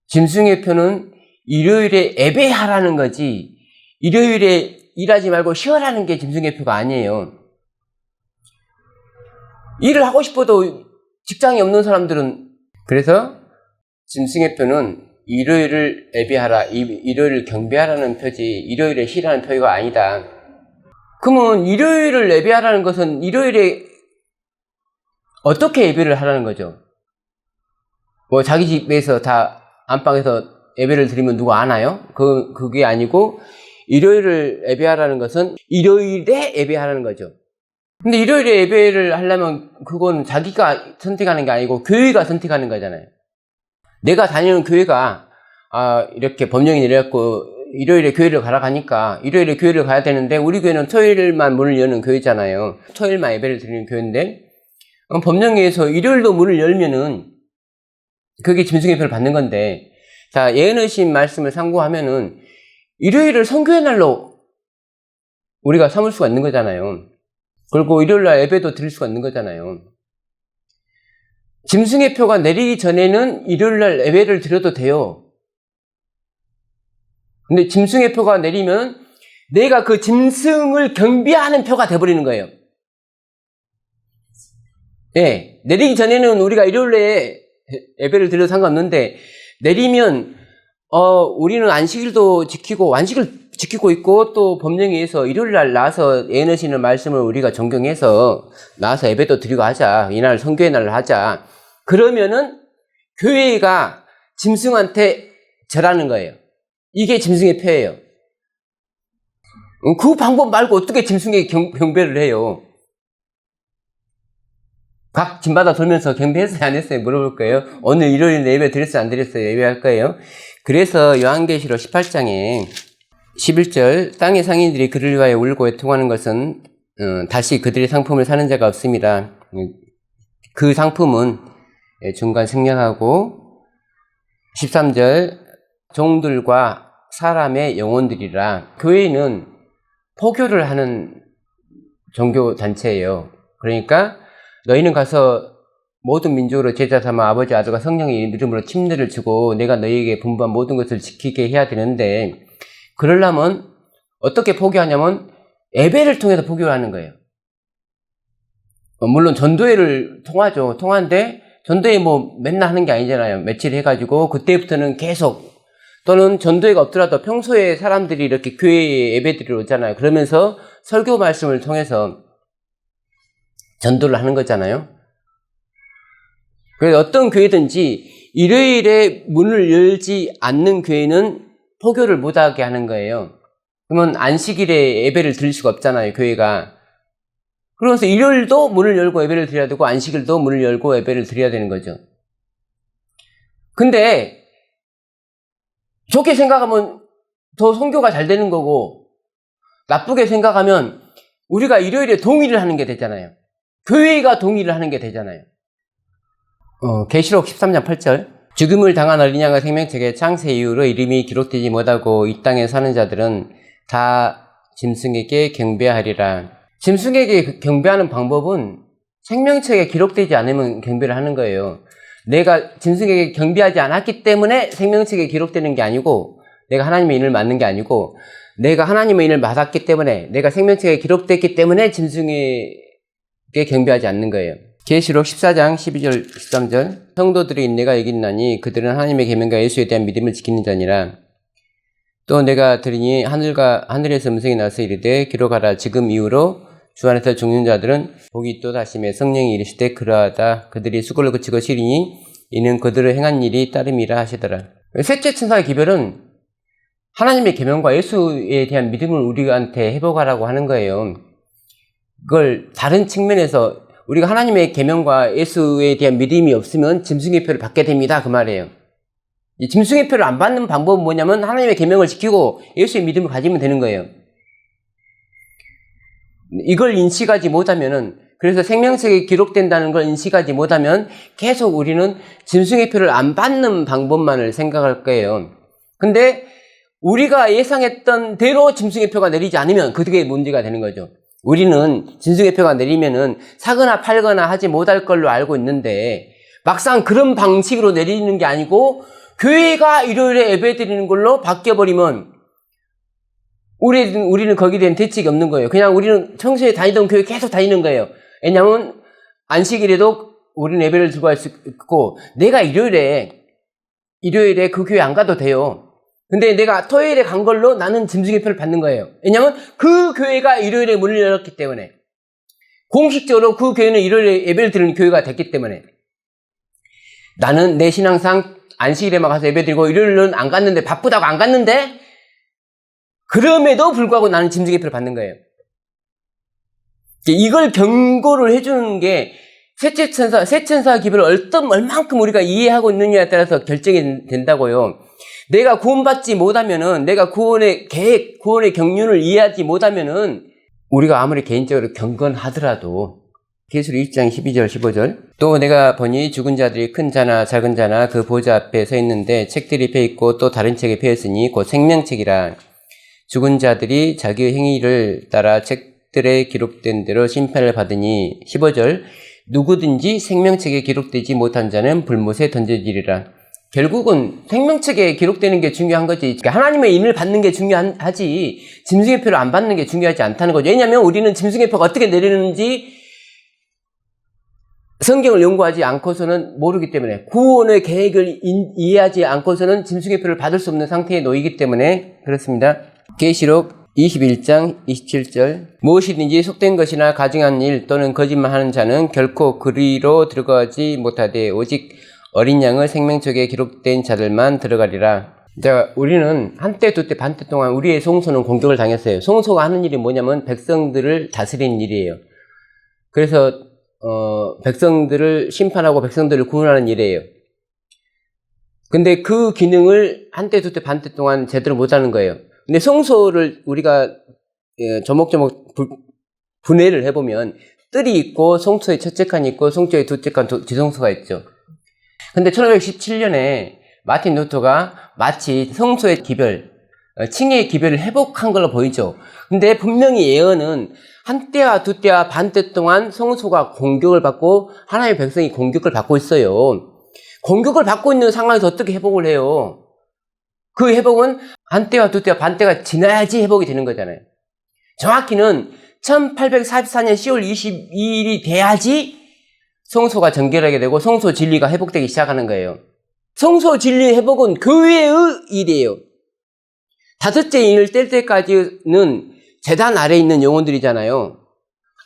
짐승의표는 일요일에 예배하라는 거지 일요일에 일하지 말고 쉬어라는 게 짐승의표가 아니에요. 일을 하고 싶어도 직장이 없는 사람들은 그래서 짐승의표는 일요일을 예배하라, 일요일을 경배하라는 표지 일요일에 쉬라는 표가 아니다. 그러면 일요일을 예배하라는 것은 일요일에 어떻게 예배를 하라는 거죠? 뭐 자기 집에서 다 안방에서 예배를 드리면 누구 아나요? 그게 아니고 일요일을 예배하라는 것은 일요일에 예배하라는 거죠. 근데 일요일에 예배를 하려면 그건 자기가 선택하는 게 아니고 교회가 선택하는 거잖아요. 내가 다니는 교회가 이렇게 법령이 내렸고 일요일에 교회를 가라 가니까 일요일에 교회를 가야 되는데 우리 교회는 토요일만 문을 여는 교회잖아요. 토요일만 예배를 드리는 교회인데 법령에 의해서 일요일도 문을 열면은 그게 짐승의 표를 받는 건데 자 예언의신 말씀을 참고하면은 일요일을 선교의 날로 우리가 삼을 수가 있는 거잖아요. 그리고 일요일날 예배도 드릴 수가 있는 거잖아요. 짐승의 표가 내리기 전에는 일요일날 예배를 드려도 돼요. 근데 짐승의 표가 내리면 내가 그 짐승을 경배하는 표가 돼버리는 거예요. 네, 내리기 전에는 우리가 일요일에 예배를 드려도 상관없는데 내리면 우리는 안식일도 지키고 완식을 지키고 있고 또 법령에 의해서 일요일날 나와서 예언하시는 말씀을 우리가 존경해서 나와서 예배도 드리고 하자. 이날 선교의 날을 하자. 그러면은 교회가 짐승한테 절하는 거예요. 이게 짐승의 표예요. 그 방법 말고 어떻게 짐승에게 경배를 해요? 각 집마다 돌면서 경배했어요 안 했어요 물어볼 거예요. 오늘 일요일 예배 드렸어요 안 드렸어요 예배할 거예요. 그래서 요한계시록 18장에 11절 땅의 상인들이 그를 위하여 울고 애통하는 것은 다시 그들의 상품을 사는 자가 없습니다. 그 상품은 중간 생략하고 13절 종들과 사람의 영혼들이라. 교회는 포교를 하는 종교단체예요. 그러니까 너희는 가서 모든 민족으로 제자 삼아 아버지, 아들과 성령의 이름으로 침례를 주고 내가 너희에게 분부한 모든 것을 지키게 해야 되는데, 그러려면 어떻게 포교하냐면 예배를 통해서 포교를 하는 거예요. 물론 전도회를 통하죠. 통하는데 전도회 뭐 맨날 하는 게 아니잖아요. 며칠 해가지고 그때부터는 계속, 또는 전도회가 없더라도 평소에 사람들이 이렇게 교회에 예배드리러 오잖아요. 그러면서 설교 말씀을 통해서 전도를 하는 거잖아요. 그래서 어떤 교회든지 일요일에 문을 열지 않는 교회는 포교를 못하게 하는 거예요. 그러면 안식일에 예배를 드릴 수가 없잖아요, 교회가. 그러면서 일요일도 문을 열고 예배를 드려야 되고 안식일도 문을 열고 예배를 드려야 되는 거죠. 근데 좋게 생각하면 더 선교가 잘 되는 거고, 나쁘게 생각하면 우리가 일요일에 동의를 하는 게 되잖아요. 교회가 동의를 하는 게 되잖아요. 계시록 13장 8절. 죽음을 당한 어린 양의 생명책에 창세 이후로 이름이 기록되지 못하고 이 땅에 사는 자들은 다 짐승에게 경배하리라. 짐승에게 경배하는 방법은 생명책에 기록되지 않으면 경배를 하는 거예요. 내가 짐승에게 경배하지 않았기 때문에 생명책에 기록되는 게 아니고, 내가 하나님의 인을 맡는 게 아니고, 내가 하나님의 인을 맡았기 때문에, 내가 생명책에 기록됐기 때문에 짐승에게 경배하지 않는 거예요. 계시록 14장 12절 13절. 성도들의 인내가 이긴나니 그들은 하나님의 계명과 예수에 대한 믿음을 지키는 자니라. 또 내가 들으니 하늘에서 음성이 나서 이르되 기록하라. 지금 이후로 주 안에서 죽는 자들은 복이 있도다 하시며 성령이 이르시되 그러하다. 그들이 수고를 그치고 쉬리니 이는 그들의 행한 일이 따름이라 하시더라. 셋째 천사의 기별은 하나님의 계명과 예수에 대한 믿음을 우리한테 회복하라고 하는 거예요. 그걸 다른 측면에서, 우리가 하나님의 계명과 예수에 대한 믿음이 없으면 짐승의 표를 받게 됩니다, 그 말이에요. 이 짐승의 표를 안 받는 방법은 뭐냐면 하나님의 계명을 지키고 예수의 믿음을 가지면 되는 거예요. 이걸 인식하지 못하면은, 그래서 생명책에 기록된다는 걸 인식하지 못하면 계속 우리는 짐승의 표를 안 받는 방법만을 생각할 거예요. 근데 우리가 예상했던 대로 짐승의 표가 내리지 않으면 그게 문제가 되는 거죠. 우리는 짐승의 표가 내리면은 사거나 팔거나 하지 못할 걸로 알고 있는데, 막상 그런 방식으로 내리는 게 아니고 교회가 일요일에 예배 드리는 걸로 바뀌어버리면 우리는 거기에 대한 대책이 없는 거예요. 그냥 우리는 평소에 다니던 교회 계속 다니는 거예요. 왜냐하면 안식일에도 우리는 예배를 들고 갈 수 있고, 내가 일요일에 그 교회 안 가도 돼요. 근데 내가 토요일에 간 걸로 나는 짐승의 표를 받는 거예요. 왜냐하면 그 교회가 일요일에 문을 열었기 때문에, 공식적으로 그 교회는 일요일에 예배를 드리는 교회가 됐기 때문에, 나는 내 신앙상 안식일에만 가서 예배 드리고 일요일은 안 갔는데, 바쁘다고 안 갔는데, 그럼에도 불구하고 나는 짐승의 표를 받는 거예요. 이걸 경고를 해주는 게 셋째 천사 기별을 얼만큼 우리가 이해하고 있느냐에 따라서 결정이 된다고요. 내가 구원받지 못하면은, 내가 구원의 계획, 구원의 경륜을 이해하지 못하면은, 우리가 아무리 개인적으로 경건하더라도, 계시록 1장 12절 15절. 또 내가 보니 죽은 자들이 큰 자나 작은 자나 그 보좌 앞에 서 있는데 책들이 펴있고 또 다른 책이 펴있으니 곧 생명책이라. 죽은 자들이 자기의 행위를 따라 책들에 기록된 대로 심판을 받으니. 15절. 누구든지 생명책에 기록되지 못한 자는 불못에 던져지리라. 결국은 생명책에 기록되는 게 중요한 거지. 그러니까 하나님의 인을 받는 게 중요하지, 짐승의 표를 안 받는 게 중요하지 않다는 거죠. 왜냐하면 우리는 짐승의 표가 어떻게 내리는지 성경을 연구하지 않고서는 모르기 때문에, 구원의 계획을 이해하지 않고서는 짐승의 표를 받을 수 없는 상태에 놓이기 때문에 그렇습니다. 계시록 21장 27절. 무엇이든지 속된 것이나 가증한 일 또는 거짓말하는 자는 결코 그리로 들어가지 못하되 오직 어린 양의 생명책에 기록된 자들만 들어가리라. 자, 우리는 한때 두때 반때 동안 우리의 송소는 공격을 당했어요. 송소가 하는 일이 뭐냐면 백성들을 다스리는 일이에요. 그래서 백성들을 심판하고 백성들을 구원하는 일이에요. 근데 그 기능을 한때 두때 반때 동안 제대로 못하는 거예요. 근데 송소를 우리가 조목조목 분해를 해보면 뜰이 있고 송소의 첫째 칸이 있고 송소의 둘째 칸 뒤송소가 있죠. 근데 1517년에 마틴 루터가 마치 성소의 기별, 칭의의 기별을 회복한 걸로 보이죠. 근데 분명히 예언은 한때와 두때와 반때 동안 성소가 공격을 받고 하나님의 백성이 공격을 받고 있어요. 공격을 받고 있는 상황에서 어떻게 회복을 해요? 그 회복은 한때와 두때와 반때가 지나야지 회복이 되는 거잖아요. 정확히는 1844년 10월 22일이 돼야지 성소가 정결하게 되고 성소 진리가 회복되기 시작하는 거예요. 성소 진리 회복은 교회의 일이에요. 다섯째 인을 뗄 때까지는 제단 아래에 있는 영혼들이잖아요.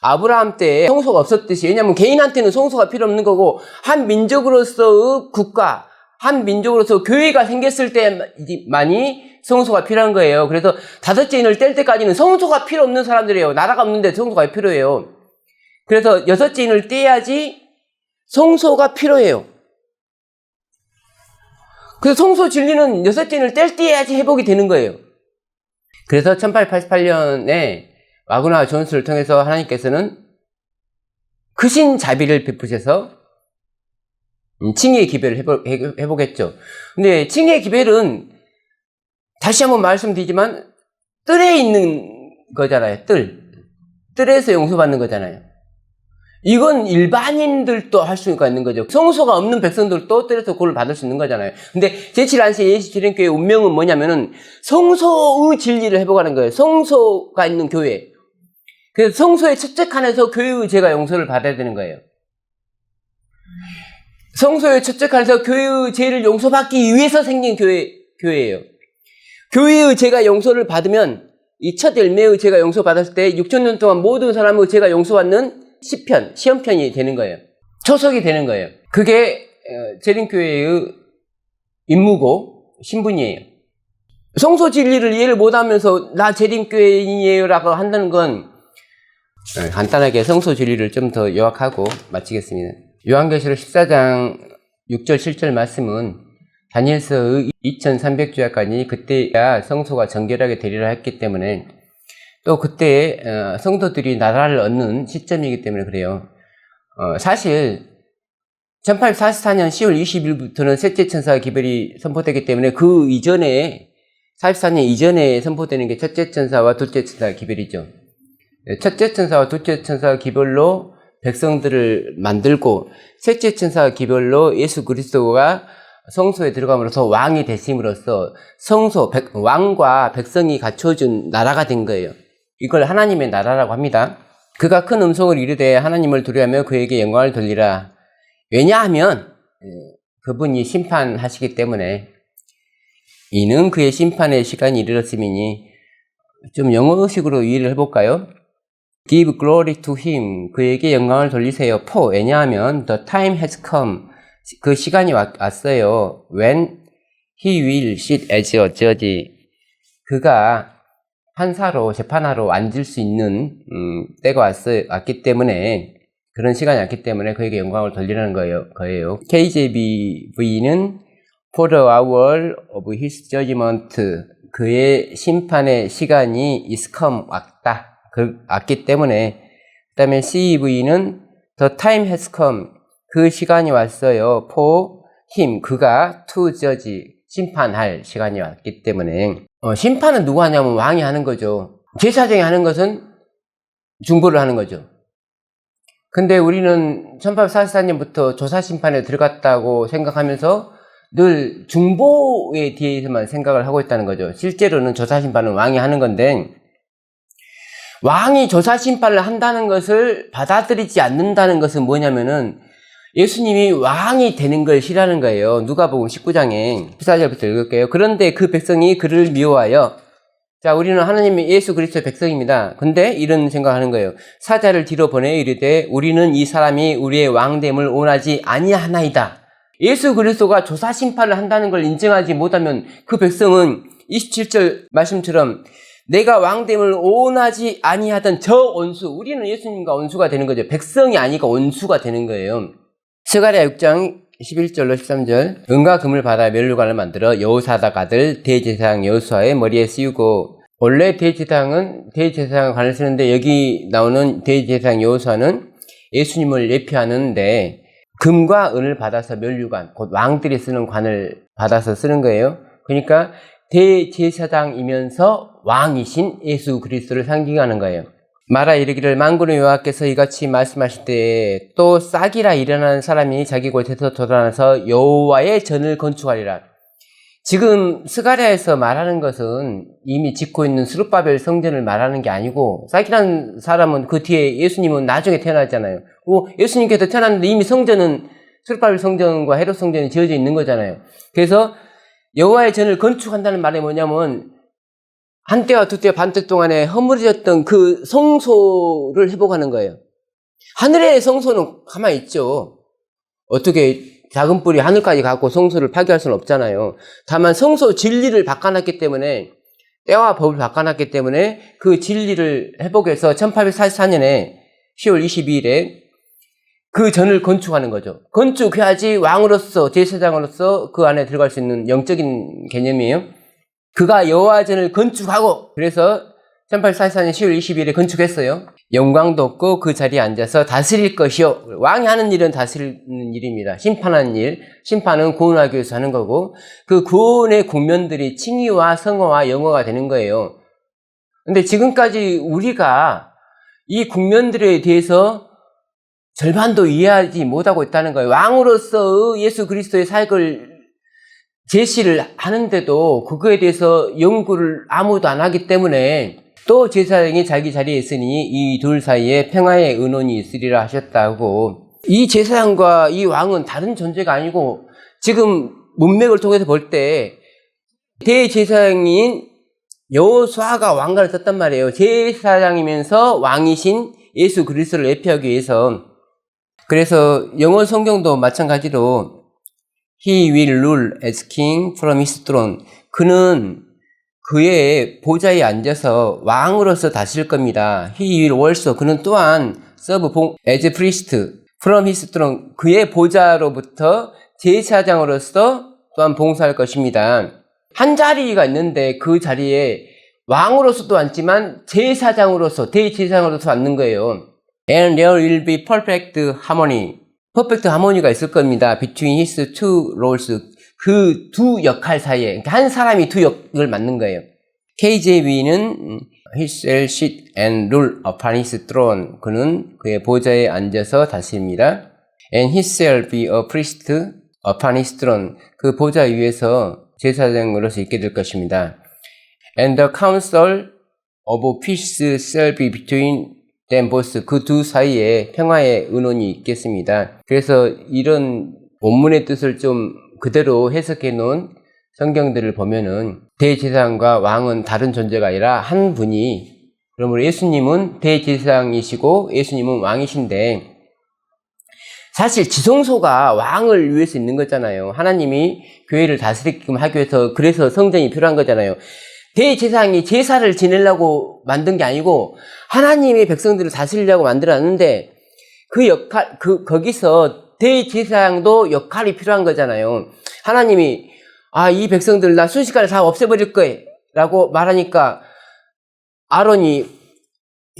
아브라함 때 성소가 없었듯이, 왜냐하면 개인한테는 성소가 필요 없는 거고 한 민족으로서의 국가, 한 민족으로서 교회가 생겼을 때만이 성소가 필요한 거예요. 그래서 다섯째 인을 뗄 때까지는 성소가 필요 없는 사람들이에요. 나라가 없는데 성소가 필요해요. 그래서 여섯째 인을 떼야지 성소가 필요해요. 그래서 성소 진리는 여섯째 인을 뗄 때 해야지 회복이 되는 거예요. 그래서 1888년에 와그나와 존스를 통해서 하나님께서는 크신 자비를 베푸셔서 칭의의 기별을 회복했죠. 근데 칭의의 기별은 다시 한번 말씀드리지만 뜰에 있는 거잖아요. 뜰에서 용서받는 거잖아요. 이건 일반인들도 할 수가 있는 거죠. 성소가 없는 백성들도 뜰에서 그걸 받을 수 있는 거잖아요. 근데 제7안식 예수지림교회의 운명은 뭐냐면은 성소의 진리를 회복하는 거예요. 성소가 있는 교회. 그래서 성소의 첫째 칸에서 교회의 죄가 용서를 받아야 되는 거예요. 성소의 첫째 칸에서 교회의 죄를 용서받기 위해서 생긴 교회예요. 교회의 죄가 용서를 받으면 이 첫 열매의 죄가 용서받았을 때 6,000년 동안 모든 사람의 죄가 용서받는 시험편이 되는 거예요. 초석이 되는 거예요. 그게 재림교회의 임무고 신분이에요. 성소 진리를 이해를 못하면서 나 재림교회인이에요 라고 한다는 건 간단하게 성소 진리를 좀 더 요약하고 마치겠습니다. 요한계시록 14장 6절 7절 말씀은 다니엘서의 2300주야까지 그때야 성소가 정결하게 되리라 했기 때문에 또 그때 성도들이 나라를 얻는 시점이기 때문에 그래요. 사실 1844년 10월 20일부터는 셋째 천사 기별이 선포되기 때문에 그 이전에 44년 이전에 선포되는 게 첫째 천사와 둘째 천사 기별이죠. 첫째 천사와 둘째 천사 기별로 백성들을 만들고 셋째 천사 기별로 예수 그리스도가 성소에 들어감으로써 왕이 되심으로써 왕과 백성이 갖춰준 나라가 된 거예요. 이걸 하나님의 나라라고 합니다. 그가 큰 음성을 이르되 하나님을 두려워하며 그에게 영광을 돌리라. 왜냐하면 그분이 심판하시기 때문에 이는 그의 심판의 시간이 이르렀음이니 좀 영어식으로 이해를 해볼까요? Give glory to him. 그에게 영광을 돌리세요. For. 왜냐하면 the time has come. 그 시간이 왔어요. When he will sit as a judge. 그가 판사로 재판하러 앉을 수 있는 때가 왔기 때문에 그런 시간이 왔기 때문에 그에게 영광을 돌리라는 거예요. KJV는 For the hour of his judgment. 그의 심판의 시간이 is come 왔기 때문에 그 다음에 CEV는 The time has come. 그 시간이 왔어요. For him. 그가 to judge. 심판할 시간이 왔기 때문에 심판은 누가 하냐면 왕이 하는 거죠. 제사장이 하는 것은 중보를 하는 거죠. 근데 우리는 1844년부터 조사심판에 들어갔다고 생각하면서 늘 중보에 대해서만 생각을 하고 있다는 거죠. 실제로는 조사심판은 왕이 하는 건데 왕이 조사심판을 한다는 것을 받아들이지 않는다는 것은 뭐냐면은 예수님이 왕이 되는 걸 싫어하는 거예요. 누가복음 19장에 14절부터 읽을게요. 그런데 그 백성이 그를 미워하여, 자, 우리는 하나님의 예수 그리스도의 백성입니다. 근데 이런 생각하는 거예요. 사자를 뒤로 보내 이르되 우리는 이 사람이 우리의 왕됨을 원하지 아니하나이다. 예수 그리스도가 조사 심판을 한다는 걸 인정하지 못하면 그 백성은 27절 말씀처럼 내가 왕됨을 원하지 아니하던 저 원수, 우리는 예수님과 원수가 되는 거죠. 백성이 아니고 원수가 되는 거예요. 스가랴 6장 11절로 13절 은과 금을 받아 면류관을 만들어 여호사닥 아들 대제사장 여호수아의 머리에 씌우고, 원래 대제사장 관을 쓰는데 여기 나오는 대제사장 여호수아는 예수님을 예표하는데 금과 은을 받아서 면류관, 곧 왕들이 쓰는 관을 받아서 쓰는 거예요. 그러니까 대제사장이면서 왕이신 예수 그리스도를 상징하는 거예요. 말하 이르기를 만군의 여호와께서 이같이 말씀하실 때에 또 싹이라 일어나는 사람이 자기 곳에서 돋아나서 여호와의 전을 건축하리라. 지금 스가랴에서 말하는 것은 이미 짓고 있는 스룹바벨 성전을 말하는 게 아니고, 싹이라는 사람은 그 뒤에 예수님은 나중에 태어나잖아요. 예수님께서 태어났는데 이미 성전은 스룹바벨 성전과 헤롯 성전이 지어져 있는 거잖아요. 그래서 여호와의 전을 건축한다는 말이 뭐냐면 한 때와 두 때 반때 동안에 허물어졌던 그 성소를 회복하는 거예요. 하늘의 성소는 가만히 있죠. 어떻게 작은 뿔이 하늘까지 갖고 성소를 파괴할 수는 없잖아요. 다만 성소 진리를 바꿔놨기 때문에, 때와 법을 바꿔놨기 때문에 그 진리를 회복해서 1844년에 10월 22일에 그 전을 건축하는 거죠. 건축해야지 왕으로서, 제사장으로서 그 안에 들어갈 수 있는 영적인 개념이에요. 그가 여호와 전을 건축하고, 그래서 1844년 10월 20일에 건축했어요. 영광도 없고 그 자리에 앉아서 다스릴 것이요. 왕이 하는 일은 다스리는 일입니다. 심판하는 일, 심판은 구원하기 위해서 하는 거고, 그 구원의 국면들이 칭의와 성어와 영어가 되는 거예요. 근데 지금까지 우리가 이 국면들에 대해서 절반도 이해하지 못하고 있다는 거예요. 왕으로서 예수 그리스도의 사역을 제시를 하는데도 그거에 대해서 연구를 아무도 안 하기 때문에, 또 제사장이 자기 자리에 있으니 이 둘 사이에 평화의 의논이 있으리라 하셨다고. 이 제사장과 이 왕은 다른 존재가 아니고, 지금 문맥을 통해서 볼 때 대제사장인 여호수아가 왕관을 썼단 말이에요. 제사장이면서 왕이신 예수 그리스도를 예표하기 위해서. 그래서 영어 성경도 마찬가지로 He will rule as king from his throne. 그는 그의 보좌에 앉아서 왕으로서 다스릴 겁니다. He will also, 그는 또한 serve as priest from his throne. 그의 보좌로부터 제사장으로서 또한 봉사할 것입니다. 한 자리가 있는데 그 자리에 왕으로서도 앉지만 제사장으로서, 대제사장으로서 앉는 거예요. And there will be perfect harmony. 퍼펙트 하모니가 있을 겁니다. Between his two roles. 그 두 역할 사이에. 그러니까 한 사람이 두 역을 맡는 거예요. KJV는 He shall sit and rule upon his throne. 그는 그의 보좌에 앉아서 다스립니다. And he shall be a priest upon his throne. 그 보좌 위에서 제사장으로서 있게 될 것입니다. And the counsel of peace shall be between them both. 그 두 사이에 평화의 의논이 있겠습니다. 그래서 이런 원문의 뜻을 좀 그대로 해석해 놓은 성경들을 보면은 대제사장과 왕은 다른 존재가 아니라 한 분이, 그러므로 예수님은 대제사장이시고 예수님은 왕이신데, 사실 지성소가 왕을 위해서 있는 거잖아요. 하나님이 교회를 다스리게끔 하기 위해서, 그래서 성전이 필요한 거잖아요. 대제사장이 제사를 지내려고 만든 게 아니고 하나님의 백성들을 다스리려고 만들었는데, 그 역할, 거기서 대제사장도 역할이 필요한 거잖아요. 하나님이 이 백성들 나 순식간에 다 없애버릴 거야 라고 말하니까 아론이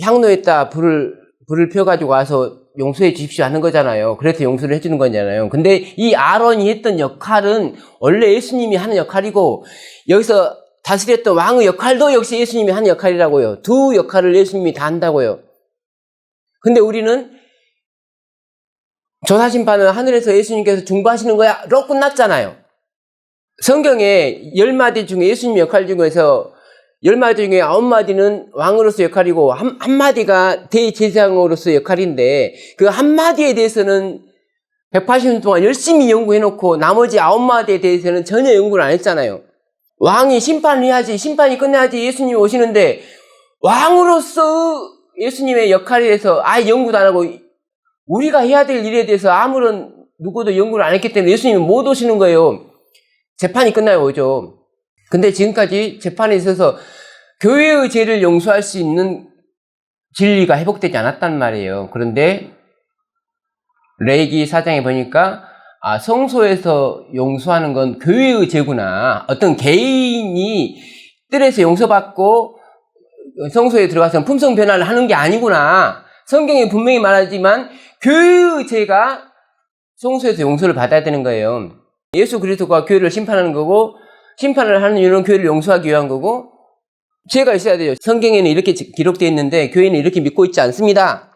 향로에다 불을 펴가지고 와서 용서해 주십시오 하는 거잖아요. 그래서 용서를 해주는 거잖아요. 근데 이 아론이 했던 역할은 원래 예수님이 하는 역할이고, 여기서 다스렸던 왕의 역할도 역시 예수님이 하는 역할이라고요. 두 역할을 예수님이 다 한다고요. 근데 우리는 조사심판은 하늘에서 예수님께서 중보하시는 거야 로 끝났잖아요. 성경에 10마디 중에 예수님 역할 중에서 10마디 중에 9마디는 왕으로서 역할이고 한마디가 대제사장으로서 역할인데, 그 한마디에 대해서는 180년 동안 열심히 연구해놓고 나머지 9마디에 대해서는 전혀 연구를 안 했잖아요. 왕이 심판을 해야지, 심판이 끝나야지 예수님이 오시는데, 왕으로서 예수님의 역할에 대해서 아예 연구도 안 하고 우리가 해야 될 일에 대해서 아무런 누구도 연구를 안 했기 때문에 예수님이 못 오시는 거예요. 재판이 끝나야 오죠. 근데 지금까지 재판에 있어서 교회의 죄를 용서할 수 있는 진리가 회복되지 않았단 말이에요. 그런데 레위기 4장에 보니까 성소에서 용서하는 건 교회의 죄구나. 어떤 개인이 뜰에서 용서받고 성소에 들어가서 품성 변화를 하는 게 아니구나. 성경에 분명히 말하지만 교회의 죄가 성소에서 용서를 받아야 되는 거예요. 예수 그리스도가 교회를 심판하는 거고, 심판을 하는 이유는 교회를 용서하기 위한 거고, 죄가 있어야 돼요. 성경에는 이렇게 기록되어 있는데 교회는 이렇게 믿고 있지 않습니다.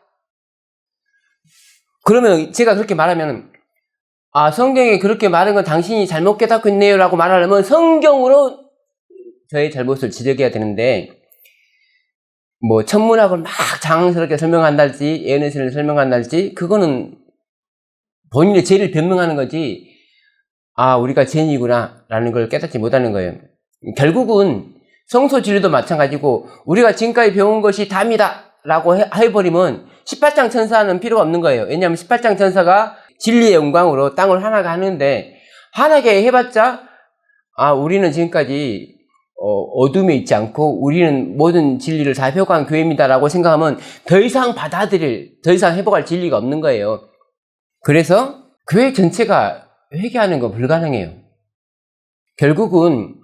그러면 제가 그렇게 말하면, 아, 성경에 그렇게 말한 건 당신이 잘못 깨닫고 있네요 라고 말하려면 성경으로 저의 잘못을 지적해야 되는데, 뭐 천문학을 막 장황스럽게 설명한달지 예언의 설명한달지 그거는 본인의 죄를 변명하는 거지, 아, 우리가 죄인이구나 라는 걸 깨닫지 못하는 거예요. 결국은 성소 진리도 마찬가지고, 우리가 지금까지 배운 것이 답니다 라고 해버리면 18장 천사는 필요가 없는 거예요. 왜냐하면 18장 천사가 진리의 영광으로 땅을 환하게 하는데, 환하게 해봤자, 아, 우리는 지금까지 어둠에 있지 않고 우리는 모든 진리를 다 회복한 교회입니다 라고 생각하면 더 이상 회복할 진리가 없는 거예요. 그래서 교회 전체가 회개하는 건 불가능해요. 결국은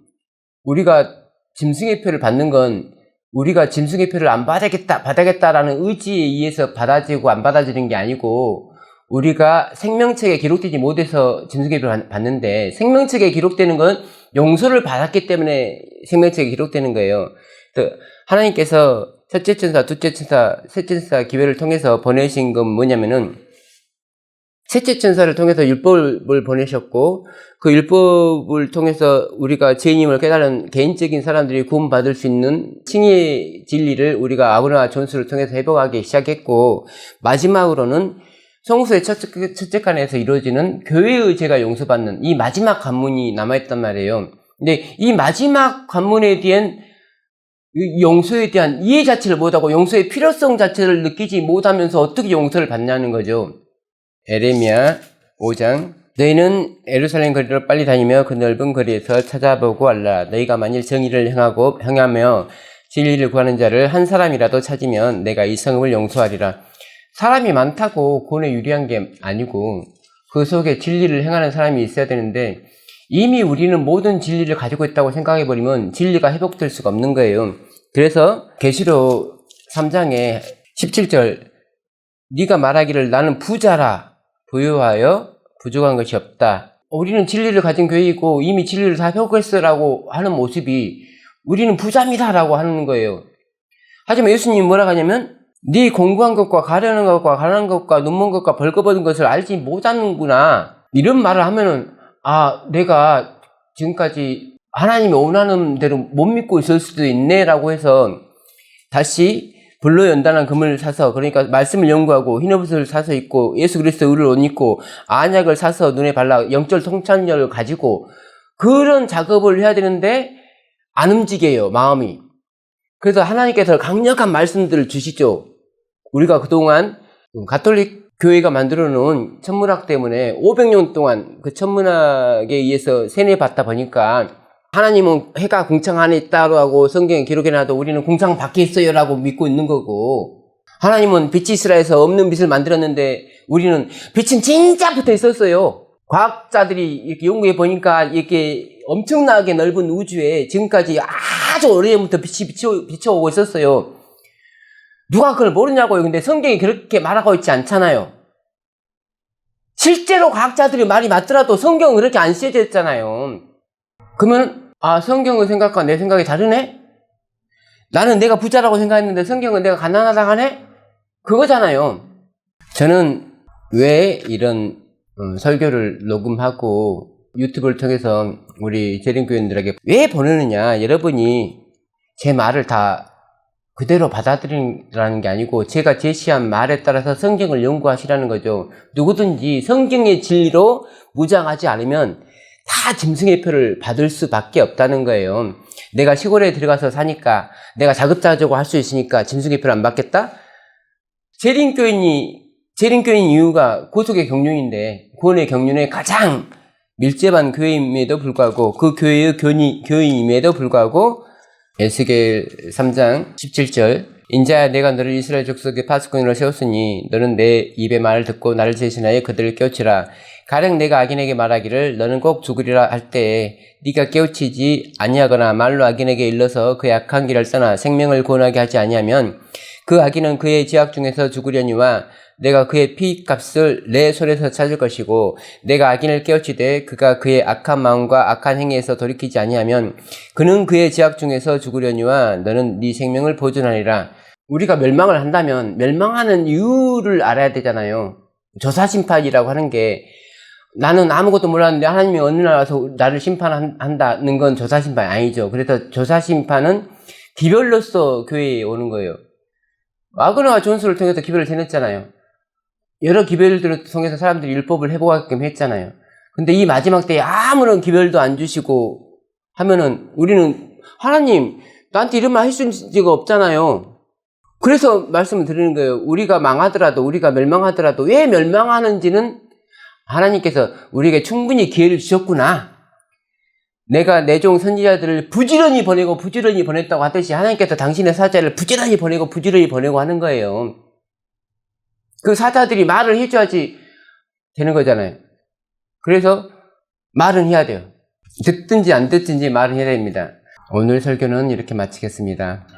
우리가 짐승의 표를 받는 건, 우리가 짐승의 표를 안 받아야겠다라는 의지에 의해서 받아들이고 안 받아들이는 게 아니고, 우리가 생명책에 기록되지 못해서 짐승의 표를 받는데, 생명책에 기록되는 건 용서를 받았기 때문에 생명책에 기록되는 거예요. 하나님께서 첫째 천사, 둘째 천사, 셋째 천사 기회를 통해서 보내신 건 뭐냐면은, 셋째 천사를 통해서 율법을 보내셨고, 그 율법을 통해서 우리가 죄인임을 깨달은 개인적인 사람들이 구원받을 수 있는 칭의의 진리를 우리가 아브라함과 존수를 통해서 회복하기 시작했고, 마지막으로는 성소의 첫째 칸에서 이루어지는 교회의 죄가 용서받는 이 마지막 관문이 남아있단 말이에요. 근데 이 마지막 관문에 대한 용서에 대한 이해 자체를 못하고 용서의 필요성 자체를 느끼지 못하면서 어떻게 용서를 받냐는 거죠. 에레미야 5장, 너희는 예루살렘 거리로 빨리 다니며 그 넓은 거리에서 찾아보고 알라. 너희가 만일 정의를 행하며 진리를 구하는 자를 한 사람이라도 찾으면 내가 이 성읍을 용서하리라. 사람이 많다고 구원에 유리한 게 아니고 그 속에 진리를 행하는 사람이 있어야 되는데, 이미 우리는 모든 진리를 가지고 있다고 생각해버리면 진리가 회복될 수가 없는 거예요. 그래서 계시록 3장에 17절, 네가 말하기를 나는 부자라 부유하여 부족한 것이 없다. 우리는 진리를 가진 교회이고 이미 진리를 다 회복했어라고 하는 모습이 우리는 부자입니다 라고 하는 거예요. 하지만 예수님이 뭐라고 하냐면, 네 공부한 것과 가려는 것과 가난한 것과 눈먼 것과 벌거벗은 것을 알지 못하는구나, 이런 말을 하면은, 아, 내가 지금까지 하나님이 원하는 대로 못 믿고 있을 수도 있네 라고 해서 다시 불로 연단한 금을 사서, 그러니까 말씀을 연구하고 흰옷을 사서 입고 예수 그리스도 의를 옷 입고 안약을 사서 눈에 발라 영적 통찰력을 가지고 그런 작업을 해야 되는데 안 움직여요, 마음이. 그래서 하나님께서 강력한 말씀들을 주시죠. 우리가 그동안 가톨릭 교회가 만들어 놓은 천문학 때문에 500년 동안 그 천문학에 의해서 세뇌받다 보니까, 하나님은 해가 궁창 안에 있다고 하고 성경에 기록해놔도 우리는 궁창 밖에 있어요 라고 믿고 있는 거고, 하나님은 빛이 있으라 해서 없는 빛을 만들었는데 우리는 빛은 진짜 붙어 있었어요. 과학자들이 이렇게 연구해 보니까 이렇게 엄청나게 넓은 우주에 지금까지 아주 오래전부터 빛이 비춰오고 있었어요. 누가 그걸 모르냐고요. 근데 성경이 그렇게 말하고 있지 않잖아요. 실제로 과학자들이 말이 맞더라도 성경은 그렇게 안 쓰여져 있잖아요. 그러면, 아, 성경의 생각과 내 생각이 다르네? 나는 내가 부자라고 생각했는데 성경은 내가 가난하다고 하네? 그거잖아요. 저는 왜 이런 설교를 녹음하고 유튜브를 통해서 우리 재림교인들에게 왜 보내느냐, 여러분이 제 말을 다 그대로 받아들이라는 게 아니고 제가 제시한 말에 따라서 성경을 연구하시라는 거죠. 누구든지 성경의 진리로 무장하지 않으면 다 짐승의 표를 받을 수밖에 없다는 거예요. 내가 시골에 들어가서 사니까, 내가 자급자족을 할 수 있으니까 짐승의 표를 안 받겠다? 재림교인 이유가 구속의 경륜인데, 구원의 경륜에 가장 밀접한 교회임에도 불구하고, 그 교회의 교인임에도 불구하고, 에스겔 3장 17절, 인자야 내가 너를 이스라엘 족속의 파수꾼으로 세웠으니 너는 내 입의 말을 듣고 나를 대신하여 그들을 깨우치라. 가령 내가 악인에게 말하기를 너는 꼭 죽으리라 할 때에 네가 깨우치지 아니하거나 말로 악인에게 일러서 그 약한 길을 떠나 생명을 구원하게 하지 아니하면 그 악인은 그의 죄악 중에서 죽으려니와 내가 그의 피값을 내 손에서 찾을 것이고 내가 악인을 깨우치되 그가 그의 악한 마음과 악한 행위에서 돌이키지 아니하면 그는 그의 죄악 중에서 죽으려니와 너는 네 생명을 보존하리라. 우리가 멸망을 한다면 멸망하는 이유를 알아야 되잖아요. 조사심판이라고 하는 게 나는 아무것도 몰랐는데 하나님이 어느 날 와서 나를 심판한다는 건 조사심판이 아니죠. 그래서 조사심판은 기별로서 교회에 오는 거예요. 와그너와 존스를 통해서 기별을 지냈잖아요. 여러 기별들을 통해서 사람들이 율법을 해보게끔 했잖아요. 근데 이 마지막 때에 아무런 기별도 안 주시고 하면은 우리는 하나님 나한테 이런 말 해준 적이 없잖아요. 그래서 말씀을 드리는 거예요. 우리가 망하더라도 우리가 멸망하더라도 왜 멸망하는지는 하나님께서 우리에게 충분히 기회를 주셨구나. 내가 내 종 선지자들을 부지런히 보내고 부지런히 보냈다고 하듯이 하나님께서 당신의 사자를 부지런히 보내고 부지런히 보내고 하는 거예요. 그 사자들이 말을 해줘야지 되는 거잖아요. 그래서 말은 해야 돼요. 듣든지 안 듣든지 말은 해야 됩니다. 오늘 설교는 이렇게 마치겠습니다.